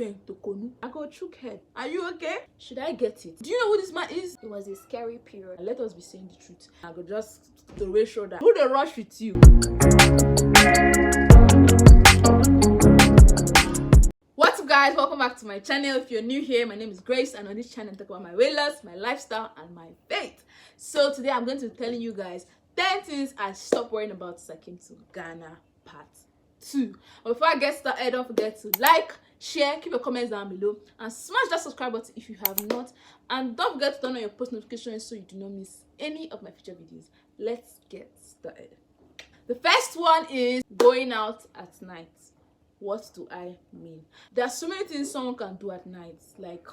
to Konu. I got shook head. Are you okay? Should I get it? Do you know who this man is? It was a scary period. Let us be saying the truth. I could just throw a shoulder. Who the rush with you? What's up, guys? Welcome back to my channel. If you're new here, my name is Grace, and on this channel I talk about my weight loss, my lifestyle, and my faith. So today I'm going to be telling you guys 10 things I stopped worrying about since I came to Ghana part 2. But before I get started, don't forget to like, share, keep your comments down below, and smash that subscribe button if you have not. And don't forget to turn on your post notifications so you do not miss any of my future videos. Let's get started. The first one is going out at night. What do I mean? There are so many things someone can do at night, like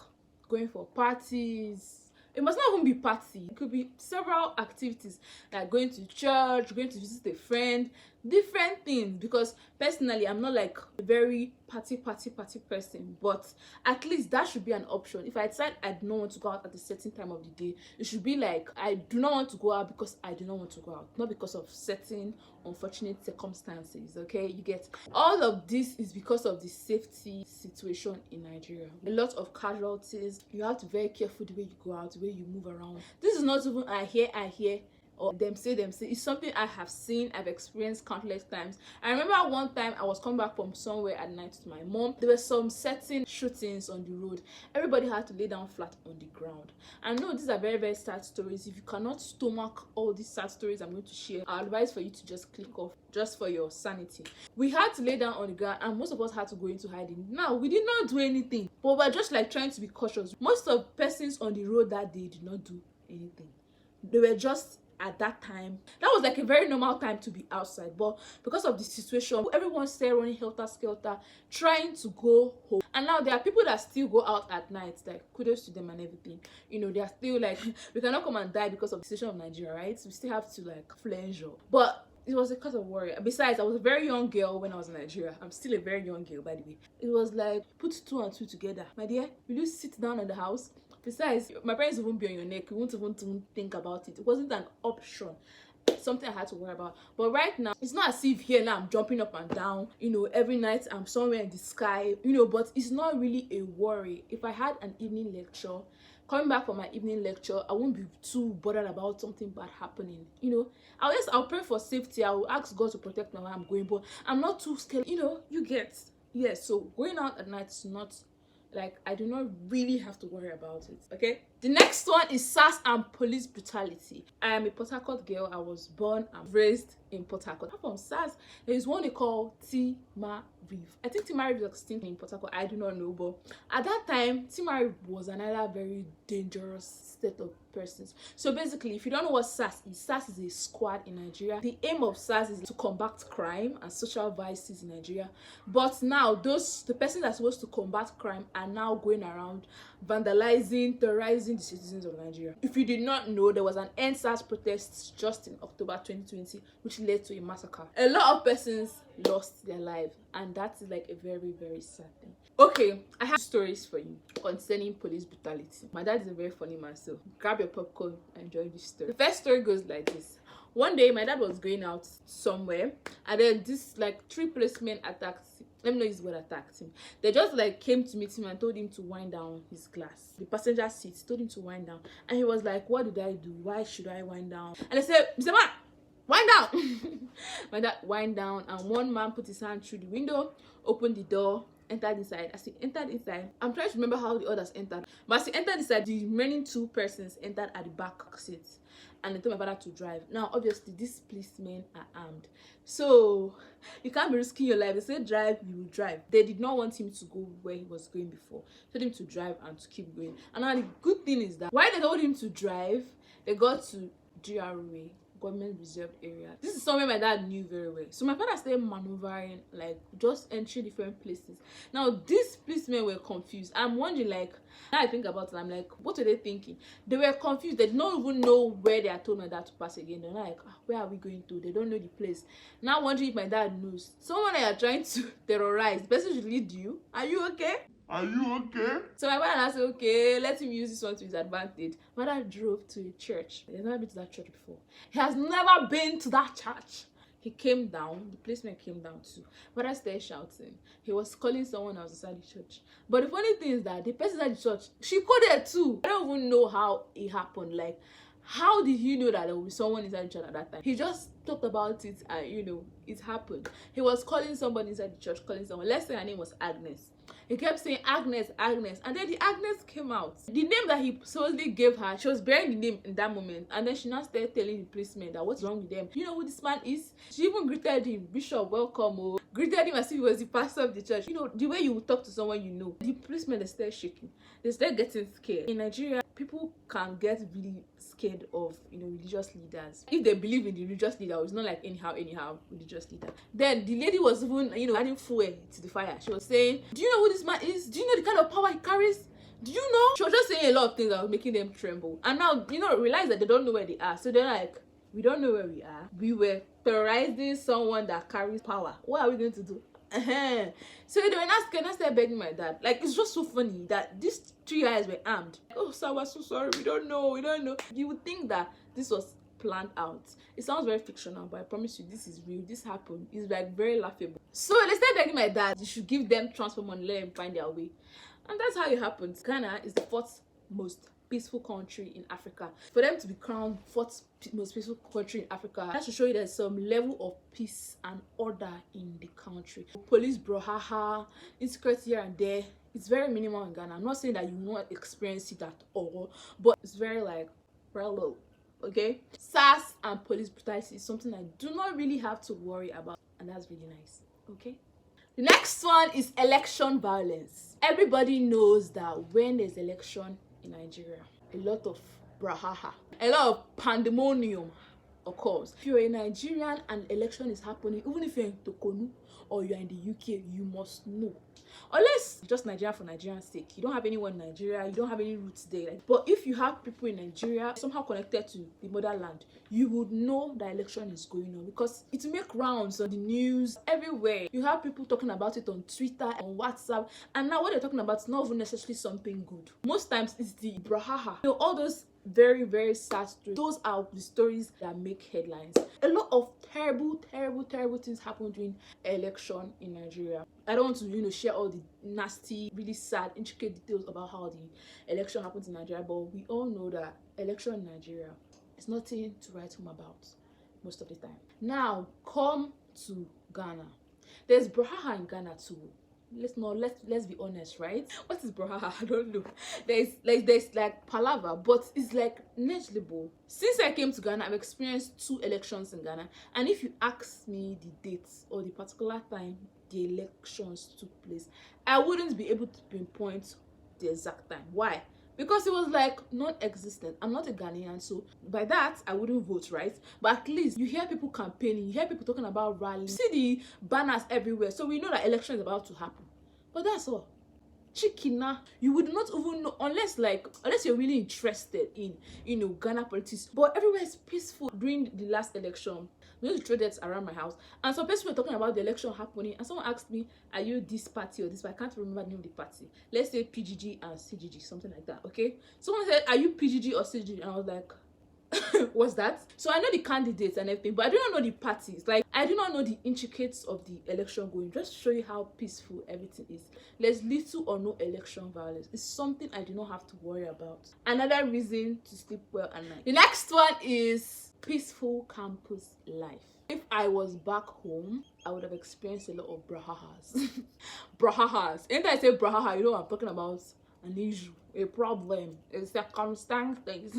going for parties. It must not even be party. It could be several activities, like going to church, going to visit a friend, different things. Because personally, I'm not like a very party person, but at least that should be an option. If I decide I do not want to go out at a certain time of the day, it should be like I do not want to go out because I do not want to go out, not because of certain unfortunate circumstances. Okay, you get. All of this is because of the safety situation in Nigeria. A lot of casualties. You have to be very careful the way you go out, the way you move around. This is not even I hear or them say. It's something I have seen, I've experienced countless times. I remember one time I was coming back from somewhere at night with my mom. There were some certain shootings on the road. Everybody had to lay down flat on the ground. I know these are very sad stories. If you cannot stomach all these sad stories I'm going to share, I advise for you to just click off, just for your sanity. We had to lay down on the ground, and most of us had to go into hiding. Now, we did not do anything, but we're just like trying to be cautious. Most of persons on the road that day did not do anything. They were just, at that time, that was like a very normal time to be outside, but because of the situation, everyone's still running helter-skelter trying to go home. And now there are people that still go out at night, like kudos to them and everything. You know, they are still like, we cannot come and die because of the situation of Nigeria, right? We still have to like flinch. But it was a cause of worry. Besides, I was a very young girl when I was in Nigeria. I'm still a very young girl, by the way. It was like, put 2 and 2 together. My dear, will you sit down in the house? Besides, my parents won't be on your neck. You won't even think about it. It wasn't an option. Something I had to worry about. But right now, it's not as if here now I'm jumping up and down. You know, every night I'm somewhere in the sky. You know, but it's not really a worry. If I had an evening lecture, coming back from my evening lecture, I won't be too bothered about something bad happening. You know, I'll pray for safety. I will ask God to protect me where I'm going, but I'm not too scared. You know, you get. Yes, so going out at night is not like, I do not really have to worry about it. Okay, the next one is SARS and police brutality. I am a Port Harcourt girl. I was born and raised in Port Harcourt. Apart from SARS, there is one they call Timarive. I think Timarive is extinct in Port Harcourt. I do not know, but at that time, Timarive was another very dangerous set of persons. So basically, if you don't know what SARS is a squad in Nigeria. The aim of SARS is to combat crime and social vices in Nigeria. But now, the persons that are supposed to combat crime are now going around vandalizing, terrorizing the citizens of Nigeria. If you did not know, there was an end SARS protest just in October 2020, which led to a massacre. A lot of persons lost their lives, and that is like a very sad thing. Okay, I have stories for you concerning police brutality. My dad is a very funny man, so grab your popcorn and enjoy this story. The first story goes like this. One day, my dad was going out somewhere, and then this like 3 policemen attacked him. Let me know his word attacked him. They just like came to meet him and told him to wind down his glass. The passenger seat told him to wind down, and he was like, "What did I do? Why should I wind down?" And they said, "Mr. Man, wind down." My dad wind down, and one man put his hand through the window, opened the door, entered inside. As he entered inside, I'm trying to remember how the others entered, but as he entered inside, the remaining 2 persons entered at the back seat, and they told my father to drive. Now obviously these policemen are armed, so you can't be risking your life. They say drive, you will drive. They did not want him to go where he was going before. They told him to drive and to keep going. And now the good thing is that while they told him to drive, they got to GRA, government reserved area. This is somewhere my dad knew very well. So my father started maneuvering, like just entering different places. Now these policemen were confused. I'm wondering, like, now I think about it, I'm like, what were they thinking? They were confused. They did not even know where they had told my dad to pass again. They're like, where are we going to? They don't know the place. Now wondering if my dad knows. Someone that you're trying to terrorize, the person should lead you. Are you okay? Are you okay? So my father said, okay, let him use this one to his advantage. My dad drove to a church. He has never been to that church before. He has never been to that church. He came down, the policeman came down too. But I started shouting. He was calling someone else inside the church. But the funny thing is that the person at the church, she coded too. I don't even know how it happened. Like, how did he know that there would be someone inside the church at that time? He just talked about it and, you know, it happened. He was calling somebody inside the church, calling someone. Let's say her name was Agnes. He kept saying Agnes, Agnes, and then the Agnes came out. The name that he supposedly gave her, she was bearing the name in that moment, and then she now started telling the policeman that what's wrong with them. You know who this man is? She even greeted him, Bishop, welcome, oh. Greeted him as if he was the pastor of the church. You know, the way you would talk to someone you know. The policemen, they started shaking. They started getting scared. In Nigeria, people can get really scared of, you know, religious leaders. If they believe in the religious leader, it's not like anyhow religious leader. Then the lady was even, you know, adding fuel to the fire. She was saying, do you know who this man is? Do you know the kind of power he carries? Do you know? She was just saying a lot of things that were making them tremble. And now, you know, realize that they don't know where they are. So they're like, we don't know where we are. We were terrorizing someone that carries power. What are we going to do? So they were not scared. I started begging my dad. Like, it's just so funny that these 3 guys were armed. Oh, sir, we're so sorry. We don't know. You would think that this was planned out. It sounds very fictional, but I promise you this is real. This happened. It's like very laughable. So they started begging my dad, you should give them transport money, let them find their way. And that's how it happens. Ghana is the 4th most peaceful country in Africa. For them to be crowned 4th most peaceful country in Africa, that should show you there's some level of peace and order in the country. Police brouhaha, insecurity here and there. It's very minimal in Ghana. I'm not saying that you will not experience it at all, but it's very like very low. Okay, SARS and police brutality is something I do not really have to worry about, and that's really nice. Okay, the next one is election violence. Everybody knows that when there's election in Nigeria, a lot of brahaha, a lot of pandemonium occurs. If you're a Nigerian and election is happening, even if you're in Tokonu or you're in the UK, you must know. Unless just Nigeria for Nigerian's sake, you don't have anyone in Nigeria, you don't have any roots there. But if you have people in Nigeria somehow connected to the motherland, you would know that election is going on because it will make rounds on the news everywhere. You have people talking about it on Twitter, on WhatsApp, and now what they're talking about is not even necessarily something good. Most times it's the brahaha. You know, all those very, very sad stories. Those are the stories that make headlines. A lot of terrible things happen during election in Nigeria. I don't want to, you know, share all the nasty, really sad, intricate details about how the election happens in Nigeria, but we all know that election in Nigeria is nothing to write home about most of the time. Now, come to Ghana. There's brahaha in Ghana too. Let's be honest, right? What is brahaha? I don't know. There's like palaver, but it's like negligible. Since I came to Ghana, I've experienced 2 elections in Ghana, and if you ask me the dates or the particular time the elections took place, I wouldn't be able to pinpoint the exact time. Why? Because it was like non-existent. I'm not a Ghanaian, so by that I wouldn't vote, right? But at least you hear people campaigning, you hear people talking about rallies, you see the banners everywhere, so we know that election is about to happen. But that's all. Chikina, you would not even know unless you're really interested in, you know, Ghana politics. But everywhere is peaceful. During the last election, we used to throw deaths around my house, and some people were talking about the election happening, and someone asked me, are you this party or this party? I can't remember the name of the party. Let's say PGG and CGG, something like that. Okay, someone said, are you PGG or CGG? And I was like, what's that? So I know the candidates and everything, but I do not know the parties. Like, I do not know the intricacies of the election going. Just to show you how peaceful everything is. There's little or no election violence. It's something I do not have to worry about. Another reason to sleep well at night. The next one is peaceful campus life. If I was back home, I would have experienced a lot of brahahas. Brahahas. Anytime I say brahaha, you know what I'm talking about. An issue, a problem, a circumstance.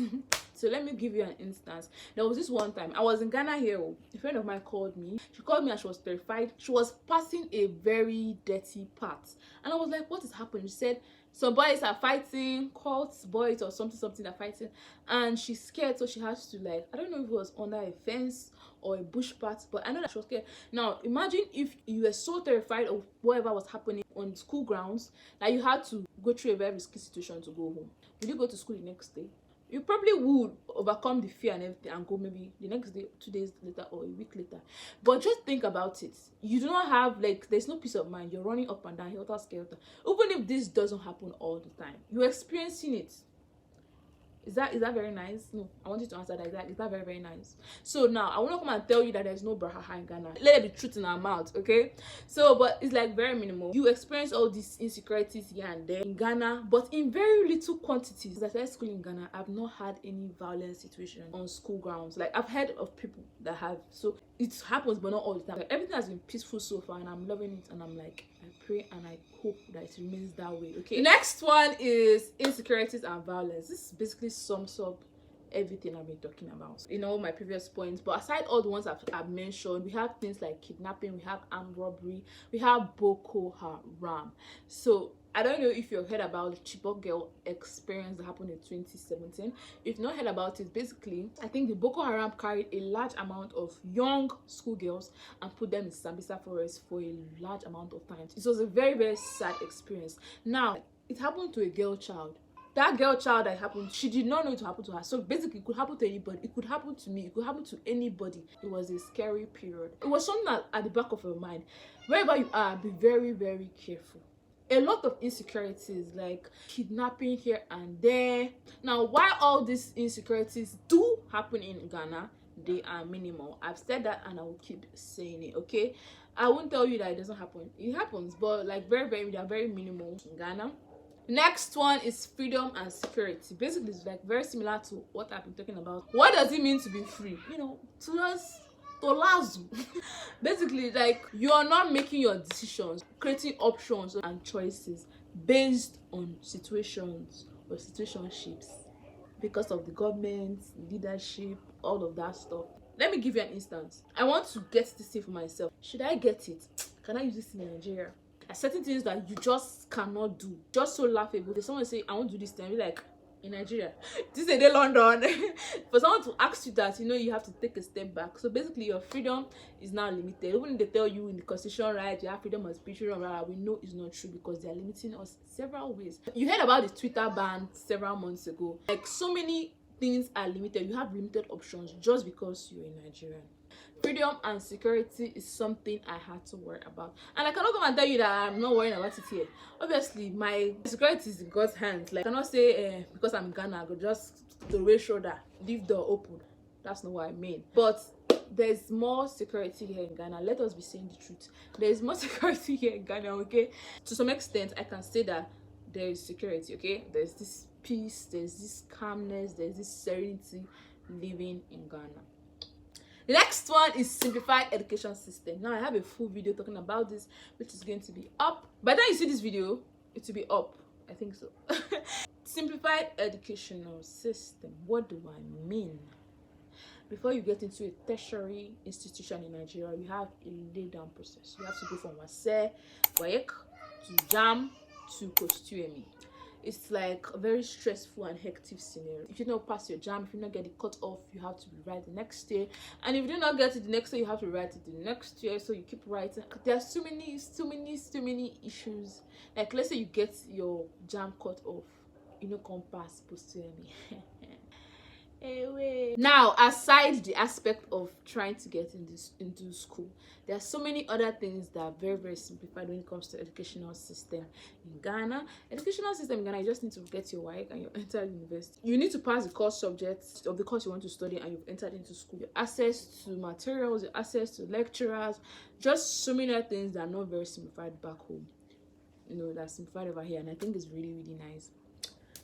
So let me give you an instance. There was this one time I was in Ghana here. A friend of mine called me. She called me and she was terrified. She was passing a very dirty path, and I was like, what is happening? She said some boys are fighting, cult boys or something are fighting, and she's scared, so she has to, like, I don't know if it was under a fence or a bush path, but I know that she was scared. Now imagine if you were so terrified of whatever was happening on school grounds that you had to go through a very risky situation to go home. Would you go to school the next day? You probably would overcome the fear and everything and go maybe the next day, 2 days later, or a week later. But just think about it. You do not have, like, there's no peace of mind. You're running up and down, helter skelter. Even if this doesn't happen all the time, you're experiencing it. Is that very nice? No, I want you to answer that. Is that very, very nice? So now I want to come and tell you that there's no brahaha in Ghana. Let it be truth in our mouth, okay? So, but it's like very minimal. You experience all these insecurities here and there in Ghana, but in very little quantities. As I started school in Ghana, I've not had any violent situation on school grounds. Like, I've heard of people that have. So it happens, but not all the time. Like, everything has been peaceful so far, and I'm loving it. And I'm like, I pray and I hope that it remains that way. Okay. The next one is insecurities and violence. This basically sums up everything I've been talking about in all my previous points. But aside all the ones I've mentioned, we have things like kidnapping, we have armed robbery, we have Boko Haram. So I don't know if you've heard about the Chibok girl experience that happened in 2017. If you've not heard about it, basically, I think the Boko Haram carried a large amount of young schoolgirls and put them in Sambisa forest for a large amount of time. It was a very, very sad experience. Now, it happened to a girl child. That girl child that happened, she did not know it to happen to her. So basically, it could happen to anybody. It could happen to me. It could happen to anybody. It was a scary period. It was something that at the back of your mind. Wherever you are, be very, very careful. A lot of insecurities like kidnapping here and there. Now, while all these insecurities do happen in Ghana, they are minimal. I've said that and I will keep saying it, okay? I won't tell you that it doesn't happen. It happens, but like they are very minimal in Ghana. Next one is freedom and security. Basically, it's like very similar to what I've been talking about. What does it mean to be free? You know, to us, to lazu. Basically, like, you are not making your decisions, creating options and choices based on situations or situationships because of the government, leadership, all of that stuff. Let me give you an instance. I want to get this thing for myself. Should I get it? Can I use this in Nigeria? Certain things that you just cannot do, just so laughable. There's someone say, I want to do this thing, be like, in Nigeria, this is a London. For someone to ask you that, you know, you have to take a step back. So basically, your freedom is now limited. Even if they tell you in the constitution, right, you have freedom of speech, right, we know it's not true because they are limiting us several ways. You heard about the Twitter ban several months ago. Like, so many things are limited. You have limited options just because you're a Nigerian. Freedom and security is something I had to worry about, and I cannot come and tell you that I'm not worrying about it here. Obviously, my security is in God's hands. Like, I cannot say because I'm in Ghana, I go just throw away shoulder, leave door open. That's not what I mean. But there's more security here in Ghana. Let us be saying the truth. There's more security here in Ghana, okay? To some extent, I can say that there is security, okay? There's this peace, there's this calmness, there's this serenity living in Ghana. The next one is simplified education system. Now I have a full video talking about this, which is going to be up. By the time you see this video, it will be up. I think so. Simplified educational system. What do I mean? Before you get into a tertiary institution in Nigeria, you have a lay down process. You have to go from WASE, WAEC, to JAM, to Post-UME. It's like a very stressful and hectic scenario. If you don't pass your JAM, if you don't get it cut off, you have to rewrite the next year. And if you do not get it the next year, you have to write it the next year. So you keep writing. There's too many issues. Like, let's say you get your JAM cut off, you know, come pass Post-UME. Now, aside the aspect of trying to get into school, there are so many other things that are very, very simplified when it comes to educational system in Ghana. Educational system in Ghana, you just need to get your WAEC and you enter university. You need to pass the course subjects of the course you want to study and you've entered into school. Your access to materials, your access to lecturers, just so many other things that are not very simplified back home. You know, that's simplified over here, and I think it's really, really nice.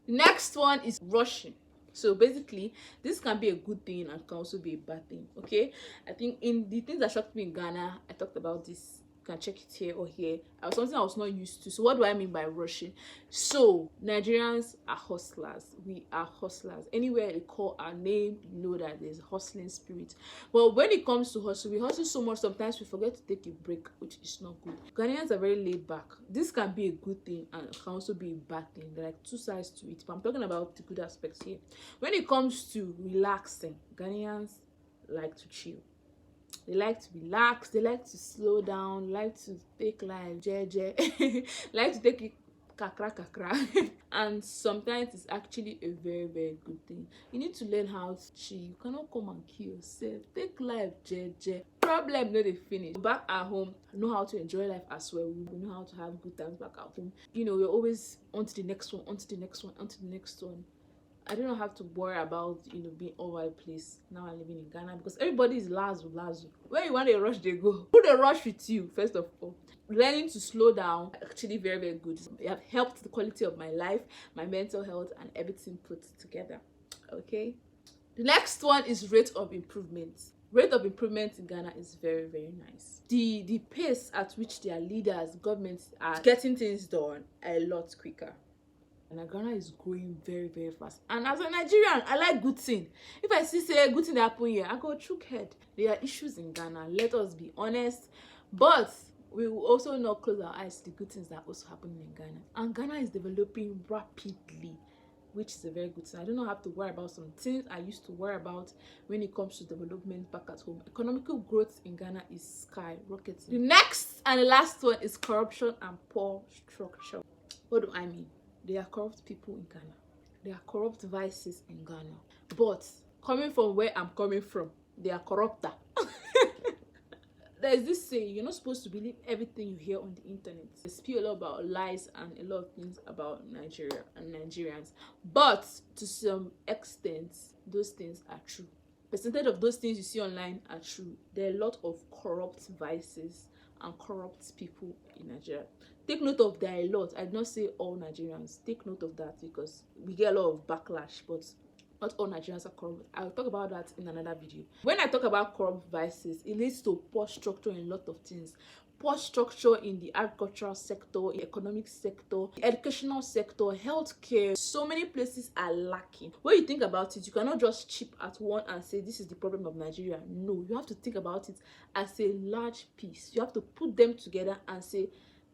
The next one is rushing. So basically, this can be a good thing and can also be a bad thing, okay? I think in the things that shocked me in Ghana, I talked about this. You can check it here or here. Something I was not used to. So what do I mean by rushing? So Nigerians are hustlers. We are hustlers. Anywhere they call our name, you know that there's hustling spirit. But when it comes to hustle, we hustle so much, sometimes we forget to take a break, which is not good. Ghanaians are very laid back. This can be a good thing and can also be a bad thing. There are like two sides to it, but I'm talking about the good aspects here. When it comes to relaxing, Ghanaians like to chill. They like to relax, they like to slow down, like to take life jeje, like to take it kakra. And sometimes it's actually a very, very good thing. You need to learn how to chill. You cannot come and kill yourself. Take life jeje. Problem no dey finish. Back at home, know how to enjoy life as well. We know how to have good times back at home. You know, we're always on to the next one, on to the next one, on to the next one. I don't have to worry about, being all over the place. Now I'm living in Ghana because everybody is lazu. Where you want to rush, they go. Who they rush with you, first of all? Learning to slow down, actually very, very good. It have helped the quality of my life, my mental health, and everything put together. Okay. The next one is rate of improvement. Rate of improvement in Ghana is very, very nice. The pace at which their leaders, governments are getting things done a lot quicker. And Ghana is growing very, very fast. And as a Nigerian, I like good thing. If I see say good thing that happen here, I go chook head. There are issues in Ghana, let us be honest. But we will also not close our eyes to the good things that are also happening in Ghana. And Ghana is developing rapidly, which is a very good thing. I don't have to worry about some things I used to worry about when it comes to development back at home. Economical growth in Ghana is skyrocketing. The next and the last one is corruption and poor structure. What do I mean? There are corrupt people in Ghana. There are corrupt vices in Ghana. But coming from where I'm coming from, they are corrupter. There's this saying, you're not supposed to believe everything you hear on the internet. They speak a lot about lies and a lot of things about Nigeria and Nigerians. But to some extent, those things are true. Percentage of those things you see online are true. There are a lot of corrupt vices and corrupt people in Nigeria. Take note of there are a lot. I did not say all Nigerians. Take note of that because we get a lot of backlash, but not all Nigerians are corrupt. I'll talk about that in another video. When I talk about corrupt vices, it leads to poor structure in a lot of things. Poor structure in the agricultural sector, in the economic sector, the educational sector, healthcare. So many places are lacking. When you think about it, you cannot just chip at one and say this is the problem of Nigeria. No, you have to think about it as a large piece. You have to put them together and say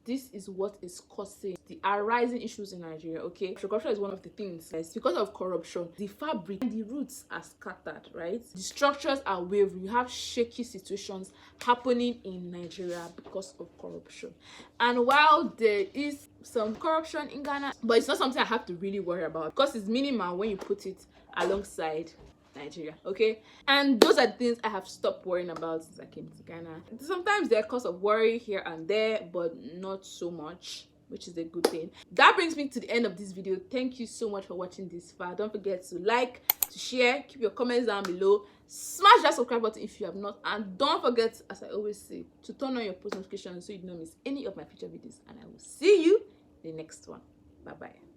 this is what is causing the arising issues in Nigeria, okay? Corruption is one of the things. It's because of corruption, the fabric and the roots are scattered, right? The structures are wavering. You have shaky situations happening in Nigeria because of corruption. And while there is some corruption in Ghana, but it's not something I have to really worry about because it's minimal when you put it alongside Nigeria, okay? And those are the things I have stopped worrying about since I came to Ghana. Sometimes they're cause of worry here and there, but not so much, which is a good thing. That brings me to the end of this video. Thank you so much for watching this far. Don't forget to like, to share, keep your comments down below, smash that subscribe button if you have not, and don't forget, as I always say, to turn on your post notifications so you don't miss any of my future videos. And I will see you in the next one. Bye bye.